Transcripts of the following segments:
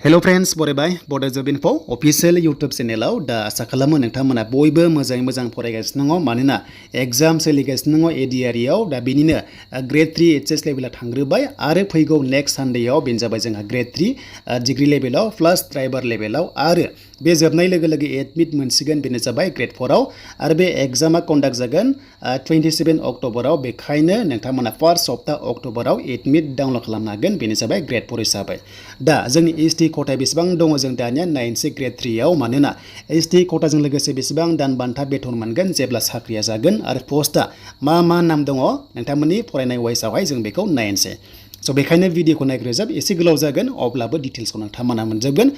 hello friends बरायबाय बड' जब info अफिशियेल YouTube चेनेलाव दा आसा खालामो नोंथांमोना बयबो मोजाङै मोजां फरायगासिनो दङ मानोना एग्जाम सोलिगासिनो दङ ADReआव दा बिनिनो ग्रेड 3 HS लेभेला थांग्रोबाय आरो फैगौ नेक्स्ट सानडेआव बेनो जाबाय जोंहा ग्रेड 3 डिग्री लेभेलाव प्लास ड्राइभार लेभेलाव आरो बे जोबनाय लोगो लोगो एडमिट मोनसिगोन बेनो जाबाय ग्रेड 4 आव आरो बे एग्जामा कन्डाक्ट जागोन 27 अक्ट'बराव बेखायनो नोंथांमोना फर्स्ट सप्ता अक्ट'बराव एडमिट डाउनलड खालामनो हागोन बेनो जाबाय ग्रेड 4 हिसाबै दा जोंनि ST कोटा बेसेबां दङ जों दानिया नायनोसै ग्रेड 3 आव मानोना ST कोटाजों लोगोसे बेसेबां दान बान्था बेथन मोनगोन जेब्ला साख्रिया जागोन आरो पोस्टआ मा नाम दङ नोंथांमोननि फरायनाय वाइसआवहाय जों बेखौ नायनोसै स' बेखायनो भिडिअखौ नायग्रोजोब एसे गोलाव जागोन अब्लाबो डिटेल्सखौ नोंथांमोना मोनजोबगोन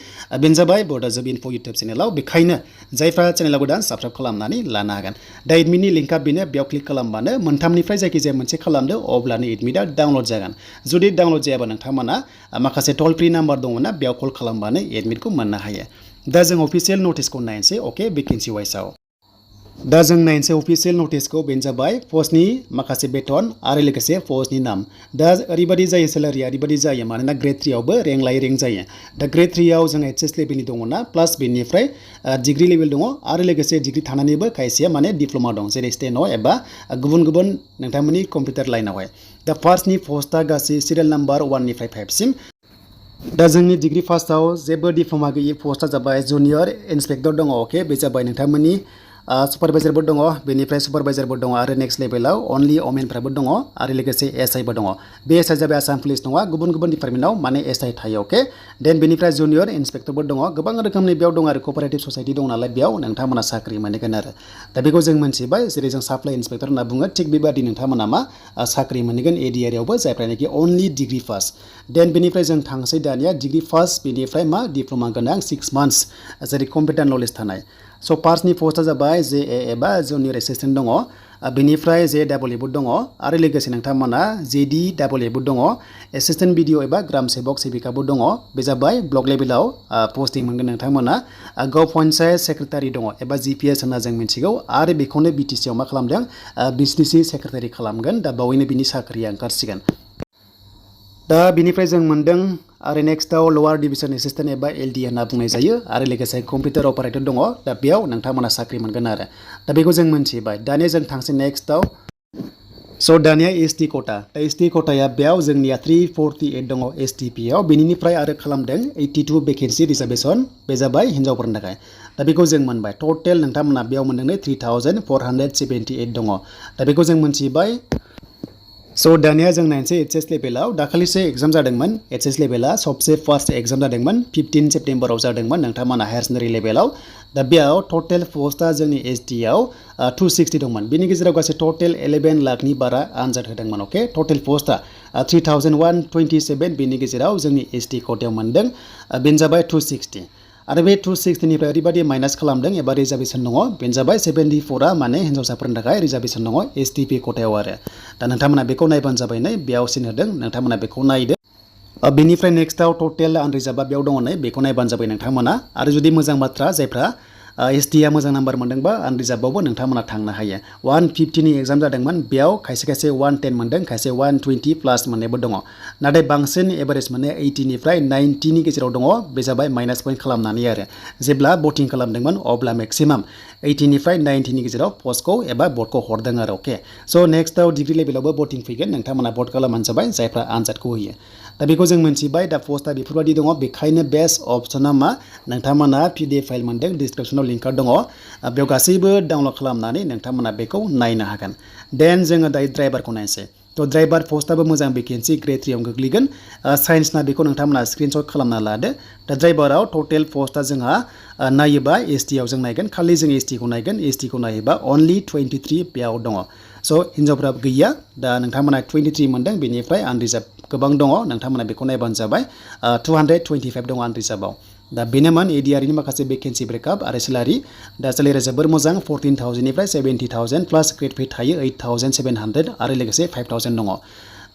बेनो जाबाय बड' जब इनफो यूट्यूब चेनेलाव बेखायनो जायफ्रा चेनेलाव गोदान साबस्क्राइब खालामनानै लानो हागोन दा एडमिटनि लिंकआ बेनो बेयाव क्लिक खालामबानो मोनथामनिफ्राय जायखिजाया मोनसे खालामदो अब्लानो एडमिटआ डाउनलड जागोन जुदि डाउनलड जायाबा नोंथांमोना माखासे टल फ्रि नाम्बार दङना बेयाव कल खालामबानो एडमिटखौ मोननो हायो दा जों अफिशियेल नटिसखौ नायनोसै अके भेकेन्सि वाइसआव दा जों नायनोसै अफिशियेल नटिसखौ बेनो जाबाय पस्टनि माखासे बेथन आरो लोगोसे पस्टनि नाम दा ओरैबायदि जायो सेलारिया ओरैबायदि जायो मानोना ग्रेड 3 आवबो रेंक लायै रेंक जायो दा ग्रेड 3 आव जों HS लेभेलनि दङना प्लास बेनिफ्राय डिग्री लेभेल दङ आरो लोगोसे डिग्री थानानैबो खायसेया माने डिप्ल'मा दं जेरै स्टेन' एबा गुबुन नोंथांमोननि कम्पिउटार लाइनावहाय दा फार्स्टनि पस्टआ गासै सिरियाल नाम्बार 1 निफ्राय 5 सिम दा जोंनि डिग्री फार्स्टआव जेबो डिप्ल'मा गैयि पस्टआ जाबाय जुनियर इन्सपेक्टर दङ अके बे जाबाय नोंथांमोननि सुपारभाइजारबो दङ बेनिफ्राय सुपारभाइजारबो दङ आरो नेक्स्ट लेभेलाव अनलि वमेनफ्राबो दङ आरो लोगोसे SI बो दङ बे SI जाबाय आसाम पुलिस नङा गुबुन डिपार्टमेन्टआव माने SI थायो अके देन बेनिफ्राय जुनियर इन्सपेक्टरबो दङ गोबां रोखोमनि बेयाव दङ आरो कपारेटिभ ससाइटि दं नालाय बेयाव नोंथांमोना साख्रि मोनगोन आरो दा बेखौ जों मोनथिबाय जेरै जों साप्लाइ इन्सपेक्टर होनना बुङो थिग बेबादि नोंथांमोना मा साख्रि मोनगोन ADReआवबो जायफ्रानोखि अनलि डिग्री पास देन बेनिफ्राय जों थांसै दानिया डिग्री पास बेनिफ्राय मा डिप्ल'मा गोनां 6 मान्थ्स जेरै कम्पिउटार नलेज थानाय स' फार्स्टनि पस्टआ जाबाय JA एबा जुनियर एसिस्टेन्ट दङ बेनिफ्राय JEE दङ आरो लोगोसे नोंथांमोना JDEE दङ एसिस्टेन्ट BDO एबा ग्राम सेबक सेबिकाबो दङ बे जाबाय ब्लक लेभेलाव पस्टिं मोनगोन नोंथांमोना गाव पन्चायत सेक्रेटारि दङ एबा GPS होनना जों मिथिगौ आरो बेखौनो BTC आव मा खालामदों BCC सेक्रेटारि खालामगोन दा बावैनो बिनि साख्रिया ओंखारसिगोन दा बिनिफ्राय जों मोनदों आरो नेक्स्टआव लवार डिभिजन एसिस्टेन्ट एबा LD होनना बुंनाय जायो आरो लोगोसे कम्पिउटार अपारेटर दङ दा बेयाव नोंथांमोना साख्रि मोनगोन आरो दा बेखौ जों मोनथिबाय दानिया जों थांसै नेक्स्टआव स' दानिया ST कोटा दा ST कोटाया बेयाव जोंनिया 348 दङ STP आव बेनिफ्राय आरो खालामदों 82 भेकेन्सि रिजार्भेसन बे जाबाय हिन्जावफोरनि थाखाय दा बेखौ जों मोनबाय टटेल नोंथांमोना बेयाव मोनदों 3478 दङ दा बेखौ जों मोनथिबाय स' दानिया जों नायनोसै HS लेभेलाव दाखालिसो एग्जाम जादोंमोन HS लेभेला सबसे फार्स्ट एग्जाम जादोंमोन 15 सेप्टेम्बराव जादोंमोन नोंथांमोना हायार सेकेन्डारि लेभेलाव दा बेयाव टटेल पस्टआ जोंनि ST आव 260 दंमोन बेनि गेजेराव गासै टटेल 11 लाखनि बारा आनजाद होदोंमोन अके टटेल पस्टआ 3127 बेनि गेजेराव जोंनि ST कोटायाव मोनदों बेनो जाबाय 260 आरो बे 260 निफ्राय ओरैबायदि माइनास खालामदों एबा रिजार्भेसन दङ बेनो जाबाय 74 माने हिन्जावसाफोरनि थाखाय रिजार्भेसन दङ STP कोटायाव आरो दा नोंथांमोना बेखौ नायबानो जाबाय नै बेयाव सिन होदों नोंथांमोना बेखौ नायदो बेनिफ्राय नेक्स्टआव टटेल आनरिजार्भआ बेयाव दङ नै बेखौ नायबानो जाबाय नोंथांमोना आरो जुदि मोजां बाथ्रा जायफ्रा STआ मोजां नाम्बार मोनदोंबा आनरिजार्भआवबो नोंथांमोना थांनो हायो 150 नि एग्जाम जादोंमोन बेयाव खायसे 110 मोनदों खायसे 120 प्लास मोननायबो दङ नाथाय बांसिन एभारेज मोननाया 80 निफ्राय 90 नि गेजेराव दङ बे जाबाय माइनास पइन्ट खालामनानै आरो जेब्ला भटिं खालामदोंमोन अब्ला मेक्सिमाम 80 निफ्राय 90 नि गेजेराव पस्टखौ एबा भटखौ हरदों आरो अके स' नेक्स्टआव डिग्री लेभेलावबो भटिं फैगोन नोंथांमोना भट खालामबानो जाबाय जायफ्रा आनजादखौ होयो दा बेखौ जों मोनथिबाय दा पस्टआ बेफोरबायदि दङ बेखायनो बेस्ट अपसना मा नोंथांमोना PDF फाइल मोनदों डिसक्रिपसनाव लिंकआ दङ बेयाव गासैबो डाउनलड खालामनानै नोंथांमोना बेखौ नायनो हागोन देन जोङो दायो ड्राइभारखौ नायनोसै थ' ड्राइभार पस्टआबो मोजां भेकेन्सि ग्रेड 3 आव गोग्लैगोन साइन्सना बेखौ नोंथांमोना स्क्रिनशट खालामना लादो दा ड्राइभाराव टटेल पस्टआ जोंहा नायोबा ST आव जों नायगोन खालि जों ST खौ नायगोन ST खौ नायोबा अनलि 23 बेयाव दङ स' हिन्जावफ्रा गैया दा नोंथांमोना 23 मोनदों बेनिफ्राय आनरिजार्भ गोबां दङ नोंथांमोना बेखौ नायबानो जाबाय 225 दङ आनरिजार्भआव दा बेनोमोन ADReनि माखासे भेकेन्सि ब्रेकआप आरो सेलारि दा सेलारिया जोबोर मोजां 14,000 निफ्राय 70,000 प्लास ग्रेड पे थायो 8,700 आरो लोगोसे 5,000 दङ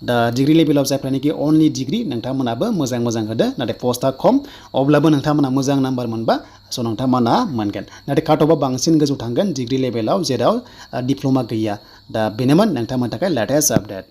दा डिग्री लेभेलाव जायफ्रानोखि अनलि डिग्री नोंथांमोनाबो मोजां होदो नाथाय पस्टआ खम अब्लाबो नोंथांमोना मोजां नाम्बार मोनबा स' नोंथांमोना मोनगोन नाथाय काट अफआ बांसिन गोजौ थांगोन डिग्री लेभेलाव जेराव डिप्ल'मा गैया दा बेनोमोन नोंथांमोननि थाखाय लेटेस्ट आपडेट